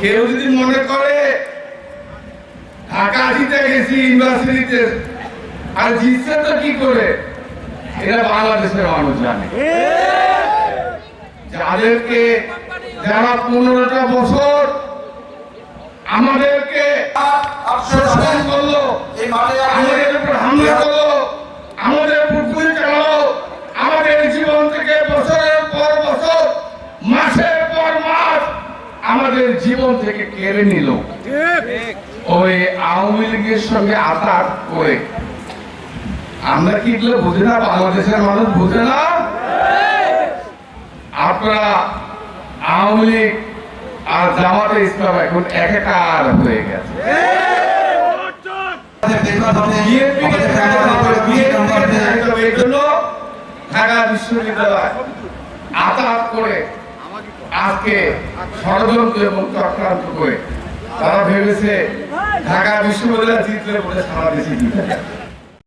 কেউ যদি মনে করে ঢাকা জিতে গেছি ইউনিভার্সিটিতে, আর জিতছে তো কি করে, এটা বাংলাদেশের মানুষ জানে। যাদেরকে যারা 15টা বছর আমাদেরকে শোষণ করলো, আমাদের উপর হামলা করলো, আমাদের উপর গুলি চালালো, আমাদের জীবন থেকে বছরের পর বছর, মাসের পর মাস আমাদের জীবন থেকে কেড়ে নিল, ওই আওয়ামী লীগের সঙ্গে আঘাত করে। আমরা কি এগুলো বুঝি না? বাংলাদেশের মানুষ বুঝে না? আপনারা আওয়ামী লীগ আর জামাতে ইসলাম এখন একাকার হয়ে গেছে। ঢাকা বিশ্ববিদ্যালয় আঘাত করে আজকে ষড়যন্ত্র এবং চক্রান্ত করে তারা ভেবেছে ঢাকা বিশ্ববিদ্যালয় জিতলে বলে সারা দেশে জিতে।